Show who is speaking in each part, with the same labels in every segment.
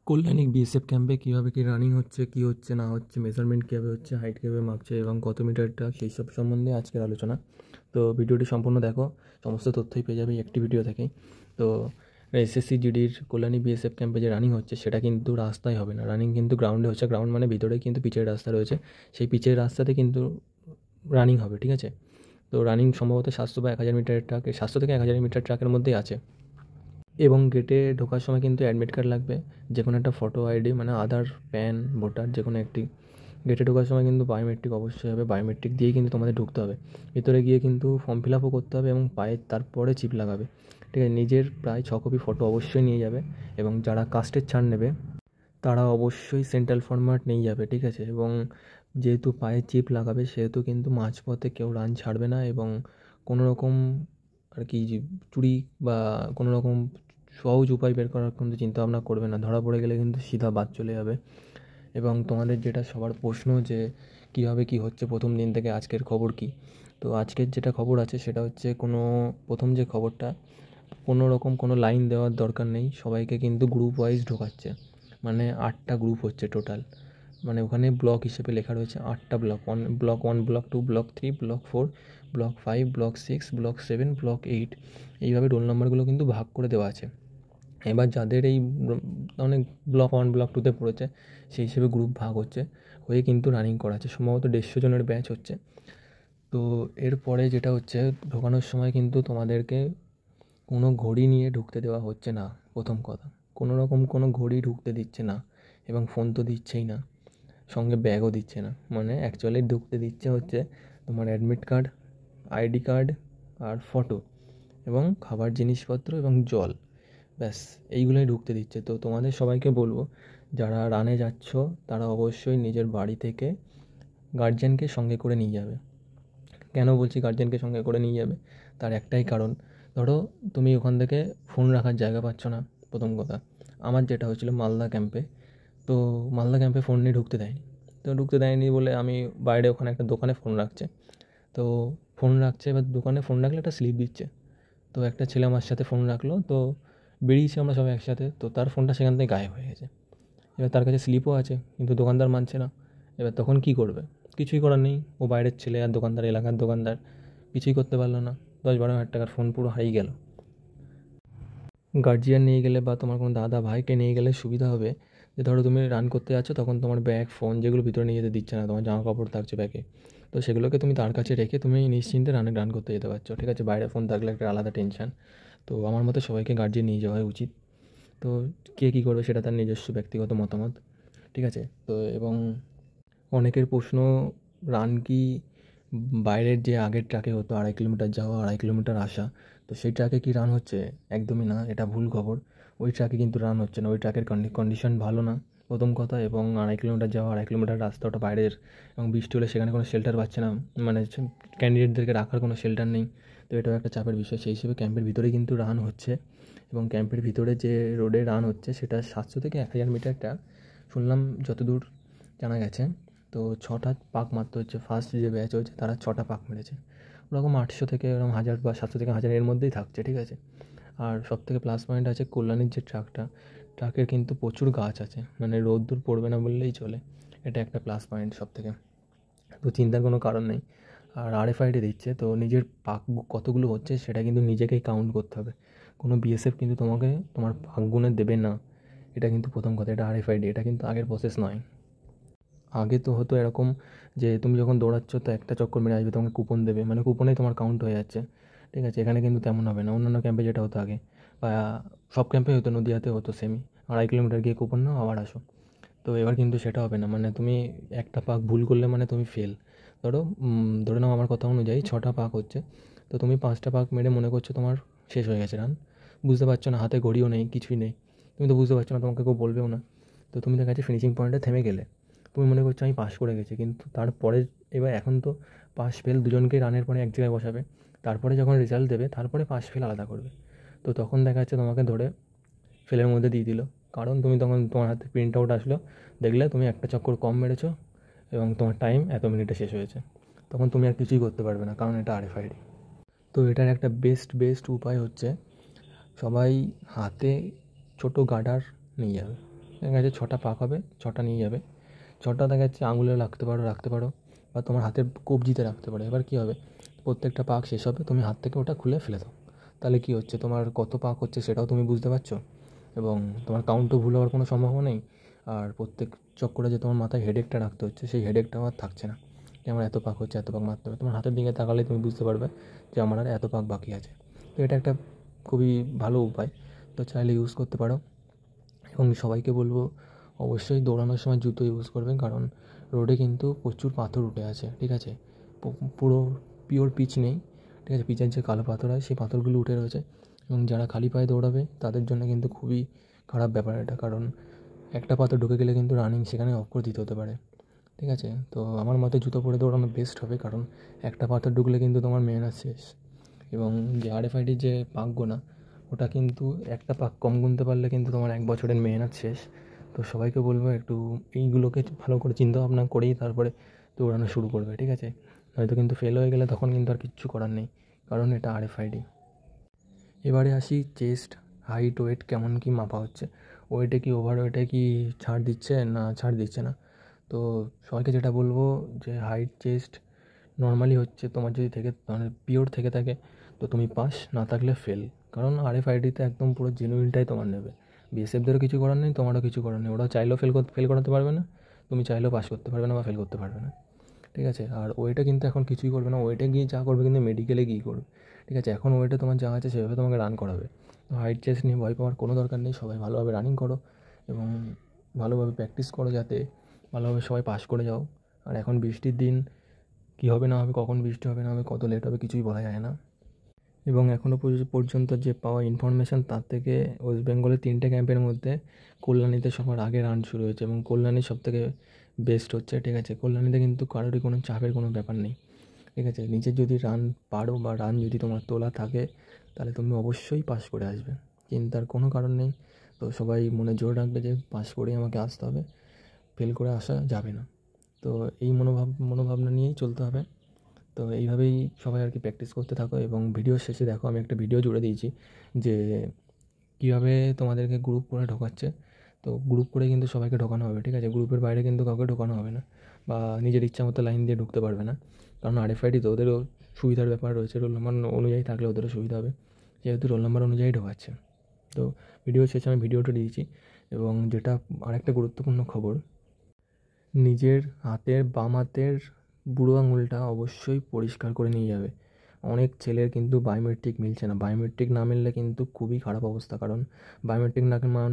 Speaker 1: কল্যাণিক BSF ক্যাম্পে কীভাবে কী running হচ্ছে, কী হচ্ছে না হচ্ছে, মেজারমেন্ট কীভাবে হচ্ছে, হাইট কীভাবে মাপছে এবং কত মিটারটা, সেই সব সম্বন্ধে আজকের আলোচনা। তো ভিডিওটি সম্পূর্ণ দেখো, সমস্ত তথ্যই পেয়ে যাবে একটি ভিডিও থেকেই। তো এসএসসি জিডির কল্যাণী বিএসএফ ক্যাম্পে যে রানিং হচ্ছে সেটা কিন্তু রাস্তায় হবে না, রানিং কিন্তু গ্রাউন্ডে হচ্ছে। গ্রাউন্ড মানে ভিতরে কিন্তু পিচের রাস্তা রয়েছে, সেই পিচের রাস্তাতে কিন্তু রানিং হবে, ঠিক আছে। তো রানিং সম্ভবত 700 বা 1000 মিটারের ট্রাক, 700 থেকে 1000 মিটার ট্রাকের মধ্যেই আছে। এবং গেটে ঢোকার সময় কিন্তু অ্যাডমিট কার্ড লাগবে, যে কোনো একটা ফটো আইডি, মানে আধার, প্যান, ভোটার, যে কোনো একটি। গেটে ঢোকার সময় কিন্তু বায়োমেট্রিক অবশ্যই হবে, বায়োমেট্রিক দিয়েই কিন্তু তোমাদের ঢুকতে হবে। ভিতরে গিয়ে কিন্তু ফর্ম ফিল আপও করতে হবে এবং পায়ে তারপরে চিপ লাগাবে, ঠিক আছে। নিজের প্রায় 6 কপি ফটো অবশ্যই নিয়ে যাবে এবং যারা কাস্টের ছাড় নেবে তারা অবশ্যই সেন্ট্রাল ফরম্যাট নিয়ে যাবে, ঠিক আছে। এবং যেহেতু পায়ে চিপ লাগাবে সেহেতু কিন্তু মাঝপথে কেউ রান ছাড়বে না এবং কোনো রকম আর কি চুরি বা কোনো রকম সহজ উপায় বের করার কিন্তু চিন্তাভাবনা করবে না, ধরা পড়ে গেলে কিন্তু সিধা বাদ চলে যাবে। এবং তোমাদের যেটা সবার প্রশ্ন যে কীভাবে কী হচ্ছে প্রথম দিন থেকে, আজকের খবর কী। তো আজকের যেটা খবর আছে সেটা হচ্ছে, প্রথম যে খবরটা, কোনো রকম কোনো লাইন দেওয়ার দরকার নেই, সবাইকে কিন্তু গ্রুপ ওয়াইজ ঢোকাচ্ছে। মানে 8টা গ্রুপ হচ্ছে টোটাল, মানে ওখানে ব্লক হিসেবে লেখা রয়েছে 8টা block, block 1, block 2, block 3, block 4, block 5, block 6, block 7, block 8, এইভাবে রোল নাম্বারগুলো কিন্তু ভাগ করে দেওয়া আছে। এবার যাদের এই অনেক ব্লক 1, ব্লক 2তে পড়েছে সেই হিসেবে গ্রুপ ভাগ হচ্ছে, হয়ে কিন্তু রানিং করাচ্ছে। সম্ভবত 150 জনের ব্যাচ হচ্ছে। তো এরপরে যেটা হচ্ছে, ঢোকানোর সময় কিন্তু তোমাদেরকে কোনো ঘড়ি নিয়ে ঢুকতে দেওয়া হচ্ছে না, প্রথম কথা। কোনো রকম কোনো ঘড়ি ঢুকতে দিচ্ছে না এবং ফোন তো দিচ্ছেই না, সঙ্গে ব্যাগও দিচ্ছে না। মানে অ্যাকচুয়ালি ঢুকতে দিচ্ছে হচ্ছে তোমার অ্যাডমিট কার্ড, আইডি কার্ড আর ফটো এবং খাবার জিনিসপত্র এবং জল, ব্যাস এইগুলোই ঢুকতে দিচ্ছে। তো তোমাদের সবাইকে বলবো, যারা রানে যাচ্ছ তারা অবশ্যই নিজের বাড়ি থেকে গার্জেনকে সঙ্গে করে নিয়ে যাবে। কেন বলছি গার্জেনকে সঙ্গে করে নিয়ে যাবে, তার একটাই কারণ, ধরো তুমি ওখান থেকে ফোন রাখার জায়গা পাচ্ছ না, প্রথম কথা। আমার যেটা হয়েছিল মালদা ক্যাম্পে, তো মালদা ক্যাম্পে ফোন নিয়ে ঢুকতে দেয়নি। তো ঢুকতে দেয়নি বলে আমি বাইরে ওখানে একটা দোকানে ফোন রাখছে, তো ফোন রাখছে, এবার দোকানে ফোন রাখলে একটা স্লিপ দিচ্ছে। তো একটা ছেলে আমার সাথে ফোন রাখলো, তো বেরিয়েছি আমরা সবাই একসাথে, তো তার ফোনটা সেখান থেকে গায়েব হয়ে গেছে। এবার তার কাছে স্লিপও আছে কিন্তু দোকানদার মানছে না। এবার তখন কী করবে, কিছুই করার নেই, ও বাইরের ছেলে আর দোকানদার, এলাকার দোকানদার, কিছুই করতে পারলো না। 10-12 হাজার টাকার ফোন পুরো হারিয়ে গেল। গার্জিয়ান নিয়ে গেলে বা তোমার কোনো দাদা ভাইকে নিয়ে গেলে সুবিধা হবে, যে ধরো তুমি রান করতে যাচ্ছ, তখন তোমার ব্যাগ, ফোন যেগুলো ভিতরে নিয়ে যেতে দিচ্ছে না, তোমার জামা কাপড় থাকছে ব্যাগে, তো সেগুলোকে তুমি তার কাছে রেখে তুমি নিশ্চিন্তে রান করতে যেতে পারছো, ঠিক আছে। বাইরে ফোন থাকলে একটা আলাদা টেনশন। তো আমার মতে সবাইকে গার্জিয়ান নিয়ে যাওয়াই উচিত। তো কে কী করবে সেটা তার নিজস্ব ব্যক্তিগত মতামত, ঠিক আছে। তো এবং অনেকের প্রশ্ন, রান কি বাইরের যে আগের ট্র্যাকে হতো 2.5 কিলোমিটার যাওয়া, 2.5 কিলোমিটার আসা, তো সেই ট্র্যাকে কি রান হচ্ছে? একদমই না, এটা ভুল খবর। ওই ট্র্যাকে কিন্তু রান হচ্ছে না, ওই ট্র্যাকের কন্ডিশন ভালো না, প্রথম কথা। এবং 2.5 কিলোমিটার যাওয়া, 2.5 কিলোমিটার রাস্তা ওটা বাইরের, এবং বৃষ্টি হলে সেখানে কোনো শেল্টার পাচ্ছে না, মানে ক্যান্ডিডেটদেরকে রাখার কোনো শেল্টার নেই। তো এটাও একটা চাপের বিষয়। সেই হিসেবে ক্যাম্পের ভিতরেই কিন্তু রান হচ্ছে, এবং ক্যাম্পের ভিতরে যে রোডে রান হচ্ছে সেটা 700 থেকে 1000 মিটার ট্র্যাক শুনলাম, যতদূর জানা গেছে। তো 6টা পাক মারতে হচ্ছে, ফার্স্ট যে ব্যাচ হয়েছে তারা 6টা পাক মেরেছে। ওরকম 800 থেকে এরকম 1000 বা 700 থেকে 1000 এর মধ্যেই থাকছে, ঠিক আছে। আর সবথেকে প্লাস পয়েন্ট আছে কল্যাণীর যে ট্রাকের কিন্তু প্রচুর গাছ আছে, মানে রোদ্দুর পড়বে না বললেই চলে, এটা একটা প্লাস পয়েন্ট সবথেকে। তো চিন্তার কোনো কারণ নেই। আর RFID দিচ্ছে, তো নিজের পাক কতগুলো হচ্ছে সেটা কিন্তু নিজেকেই কাউন্ট করতে হবে। কোনো বিএসএফ কিন্তু তোমাকে তোমার পাক গুনে দেবে না, এটা কিন্তু প্রথম কথা। এটা RFID, এটা কিন্তু আগের প্রসেস নয়। আগে তো হতো এরকম যে তুমি যখন দৌড়াচ্ছ তো একটা চক্কর মেরে আসবে, তোমাকে কুপন দেবে, মানে কুপনেই তোমার কাউন্ট হয়ে যাচ্ছে, ঠিক আছে। এখানে কিন্তু তেমন হবে না। অন্যান্য ক্যাম্পে যেটা হতো আগে, বা সব ক্যাম্পে হতো, নদীয়াতে হতো সেমই, 2.5 কিলোমিটার গিয়ে কুপন নাও আবার আসো। তো এবার কিন্তু সেটা হবে না, মানে তুমি একটা পাক ভুল করলে মানে তুমি ফেল। ধরে নাও আমার কথা অনুযায়ী 6টা পাক হচ্ছে, তো তুমি 5টা পাক মেরে মনে করছো তোমার শেষ হয়ে গেছে রান, বুঝতে পারছো না, হাতে ঘড়িও নেই, কিছুই নেই, তুমি তো বুঝতে পারছো না, তোমাকে কেউ বলবেও না। তো তুমি দেখা যাচ্ছে ফিনিশিং পয়েন্টে থেমে গেলে, তুমি মনে করছো আমি পাস করে গেছি, কিন্তু তারপরে এবার এখন তো পাস ফেল দুজনকেই রানের পরে এক জায়গায় বসাবে, তারপরে যখন রেজাল্ট দেবে তারপরে পাস ফেল আলাদা করবে। তো তখন দেখা যাচ্ছে তোমাকে ধরে ফেলের মধ্যে দিয়ে দিল, কারণ তুমি তখন তোমার হাতে প্রিন্ট আউট আসলো, দেখলে তুমি একটা চক্কর কম মেরেছো এবং তোমার টাইম এত মিনিটে শেষ হয়েছে, তখন তুমি আর কিছুই করতে পারবে না, কারণ এটা RFID। তো এটার একটা বেস্ট উপায় হচ্ছে, সবাই হাতে ছোটো গার্ডার নিয়ে যাবে, দেখা যাচ্ছে 6টা পাক হবে, 6টা নিয়ে যাবে। 6টা দেখা যাচ্ছে আঙুলে রাখতে পারো বা তোমার হাতের কবজিতে রাখতে পারো। এবার কী হবে, প্রত্যেকটা পাক শেষ হবে, তুমি হাত থেকে ওটা খুলে ফেলে দাও। তাহলে কী হচ্ছে, তোমার কত পাক হচ্ছে সেটাও তুমি বুঝতে পারছো, এবং তোমার কাউন্টও ভুল হওয়ার কোনো সম্ভাবনা নেই। আর প্রত্যেক চক্করে যে তোমার মাথায় হেডেকটা রাখতে হচ্ছে, সেই হেডেকটা আমার থাকছে না যে আমার এত পাক হচ্ছে, এত পাক মারতে হবে। তোমার হাতের দিকে তাকালে তুমি বুঝতে পারবে যে আমার আর এত পাক বাকি আছে। তো এটা একটা খুবই ভালো উপায়, তো চাইলে ইউজ করতে পারো। এবং সবাইকে বলবো অবশ্যই দৌড়ানোর সময় জুতো ইউজ করবে, কারণ রোডে কিন্তু প্রচুর পাথর উঠে আছে, ঠিক আছে। পুরো পিওর পিচ নেই, ঠিক আছে। পিচের যে কালো পাথর হয় সেই পাথরগুলো উঠে রয়েছে, এবং যারা খালি পায়ে দৌড়াবে তাদের জন্য কিন্তু খুবই খারাপ ব্যাপার এটা, কারণ একটা পাথর ঢুকে গেলে কিন্তু রানিং সেখানে অফ করে দিতে হতে পারে, ঠিক আছে। তো আমার মতে জুতো পরে দৌড়ানো বেস্ট হবে, কারণ একটা পাথর ঢুকলে কিন্তু তোমার মেহনত শেষ। এবং যে আরএফআইডির যে পাক গোনা, ওটা কিন্তু একটা পাক কম গুনতে পারলে কিন্তু তোমার 1 বছরের মেহনত শেষ। তো সবাইকে বলবো একটু এইগুলোকে ভালো করে চিন্তা ভাবনা করেই তারপরে দৌড়ানো শুরু করবে, ঠিক আছে। হয়তো কিন্তু ফেল হয়ে গেলে তখন কিন্তু আর কিচ্ছু করার নেই, কারণ এটা আরএফআইডি। এবারে আসি চেস্ট, হাইট, ওয়েট কেমন কী মাপা হচ্ছে। ওয়েটে কি ওভার ওয়েটে কি ছাড় দিচ্ছে না ছাড় দিচ্ছে না। তো সবাইকে যেটা বলবো যে হাইট চেস্ট নর্মালি হচ্ছে, তোমার যদি থেকে মানে পিওর থেকে থাকে তো তুমি পাস, না থাকলে ফেল। কারণ আরএফআইডিতে একদম পুরো জেনুইনটাই তোমার নেবে। বিএসএফদেরও কিছু করার নেই, তোমারও কিছু করার নেই। ওরা চাইলেও ফেল করাতে পারবে না, তুমি চাইলেও পাস করতে পারবে না বা ফেল করতে পারবে না, ঠিক আছে। আর ওয়েটে কিন্তু এখন কিছুই করবে না, ওয়েটে গিয়ে যা করবে কিন্তু মেডিকেলে গিয়ে করবে, ঠিক আছে। এখন ওয়েটে তোমার যা আছে সেভাবে তোমাকে রান করাবে। তো হাইট চেস্ট নিয়ে ভয় পাওয়ার কোনো দরকার নেই, সবাই ভালোভাবে রানিং করো এবং ভালোভাবে প্র্যাকটিস করো, যাতে ভালোভাবে সবাই পাস করে যাও। আর এখন বৃষ্টির দিন, কী হবে না হবে, কখন বৃষ্টি হবে না হবে, কত লেট হবে কিছুই বলা যায় না। এবং এখনও পর্যন্ত যে পাওয়া ইনফরমেশান তার থেকে ওয়েস্ট বেঙ্গলের 3টে ক্যাম্পের মধ্যে কল্যাণীতে সবার আগে রান শুরু হয়েছে, এবং কল্যাণী সবথেকে বেস্ট হচ্ছে, ঠিক আছে। কল্যাণীতে কিন্তু কারোরই কোনো চাপের কোনো ব্যাপার নেই, ঠিক আছে। নিজের যদি রান পারো বা রান যদি তোমার তোলা থাকে, তাহলে তুমি অবশ্যই পাস করে আসবে, চিন্তার কোনো কারণ নেই। তো সবাই মনে জোর রাখবে যে পাস করেই আমাকে আসতে হবে, ফেল করে আসা যাবে না। তো এই মনোভাবনা নিয়েই চলতে হবে। তো এইভাবেই সবাই আর কি প্র্যাকটিস করতে থাকো। এবং ভিডিওর শেষে দেখো আমি একটা ভিডিও জুড়ে দিয়েছি যে কীভাবে তোমাদেরকে গ্রুপ করে ঢোকাচ্ছে। তো গ্রুপ করে কিন্তু সবাইকে ঢোকানো হবে, ঠিক আছে। গ্রুপের বাইরে কিন্তু কাউকে ঢোকানো হবে না, বা নিজের ইচ্ছা মতো লাইন দিয়ে ঢুকতে পারবে না, কারণ আরএফআইডি তো ওদেরও সুবিধার ব্যাপার রয়েছে। রোল নাম্বার অনুযায়ী থাকলে ওদেরও সুবিধা হবে, যেহেতু রোল নাম্বার অনুযায়ী ঢোকাচ্ছে। তো ভিডিওর শেষে আমি ভিডিওটা দিয়েছি। এবং যেটা আরেকটা গুরুত্বপূর্ণ খবর, নিজের হাতের বাম হাতের বুড়ো আঙুলটা অবশ্যই পরিষ্কার করে নিয়ে যাবে। অনেক ছেলের কিন্তু বায়োমেট্রিক মিলছে না, বায়োমেট্রিক না মিললে কিন্তু খুবই খারাপ অবস্থা, কারণ বায়োমেট্রিক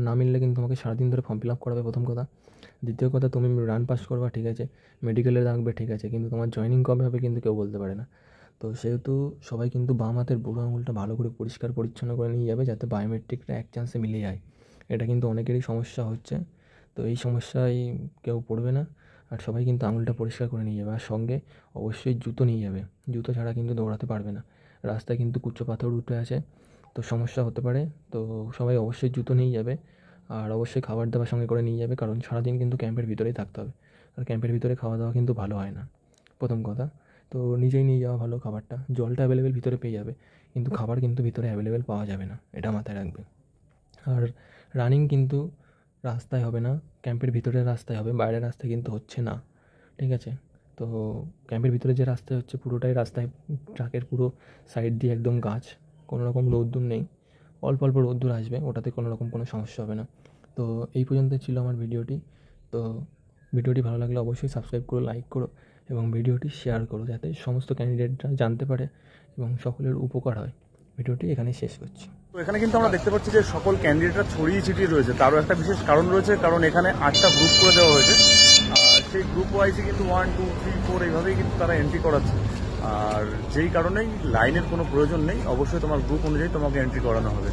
Speaker 1: না মিললে কিন্তু তোমাকে সারাদিন ধরে ফর্ম ফিল আপ করাবে, প্রথম কথা। দ্বিতীয় কথা, তুমি রান পাস করবা, ঠিক আছে, মেডিকেলে রাখবে, ঠিক আছে, কিন্তু তোমার জয়েনিং কবে হবে কিন্তু কেউ বলতে পারে না। তো সেহেতু সবাই কিন্তু বাম হাতের বুড়ো আঙুলটা ভালো করে পরিষ্কার পরিচ্ছন্ন করে নিয়ে যাবে, যাতে বায়োমেট্রিকটা এক চান্সে মিলে যায়। এটা কিন্তু অনেকেরই সমস্যা হচ্ছে, তো এই সমস্যায় কেউ পড়বে না। আর সবাই কিন্তু আঙুলটা পরিষ্কার করে নিয়ে যাবে, আর সঙ্গে অবশ্যই জুতো নিয়ে যাবে। জুতো ছাড়া কিন্তু দৌড়াতে পারবে না, রাস্তায় কিন্তু কুচো পাথর উঠে আছে, তো সমস্যা হতে পারে। তো সবাই অবশ্যই জুতো নিয়ে যাবে, আর অবশ্যই খাবার দাবার সঙ্গে করে নিয়ে যাবে, কারণ সারাদিন কিন্তু ক্যাম্পের ভিতরেই থাকতে হবে, আর ক্যাম্পের ভিতরে খাওয়া দাওয়া কিন্তু ভালো হয় না, প্রথম কথা। তো নিজেই নিয়ে যাওয়া ভালো খাবারটা। জলটা অ্যাভেলেবেল ভিতরে পেয়ে যাবে, কিন্তু খাবার কিন্তু ভিতরে অ্যাভেলেবেল পাওয়া যাবে না, এটা মাথায় রাখবে। আর রানিং কিন্তু রাস্তায় হবে না, ক্যাম্পের ভিতরের রাস্তায় হবে, বাইরের রাস্তায় কিন্তু হচ্ছে না, ঠিক আছে। তো ক্যাম্পের ভিতরে যে রাস্তায় হচ্ছে পুরোটাই রাস্তায়, ট্রাকের পুরো সাইড দিয়ে একদম গাছ, কোনো রকম রোদ্দুর নেই, অল্প অল্প রোদ্দুর আসবে, ওটাতে কোনো রকম কোনো সমস্যা হবে না। তো এই পর্যন্ত ছিল আমার ভিডিওটি। তো ভিডিওটি ভালো লাগলে অবশ্যই সাবস্ক্রাইব করো, লাইক করো এবং ভিডিওটি শেয়ার করো, যাতে সমস্ত ক্যান্ডিডেটরা জানতে পারে এবং সকলের উপকার হয়। ভিডিওটি এখানেই শেষ করছি।
Speaker 2: তো এখানে কিন্তু আমরা দেখতে পাচ্ছি যে সকল ক্যান্ডিডেটরা ছড়িয়ে ছিটিয়ে রয়েছে। তারও একটা বিশেষ কারণ রয়েছে, কারণ এখানে 8টা গ্রুপ করে দেওয়া হয়েছে। সেই গ্রুপ ওয়াইজে কিন্তু 1, 2, 3, 4 এইভাবেই কিন্তু তারা এন্ট্রি করাচ্ছে। আর যেই কারণেই লাইনের কোনো প্রয়োজন নেই, অবশ্যই তোমার গ্রুপ অনুযায়ী তোমাকে এন্ট্রি করানো হবে।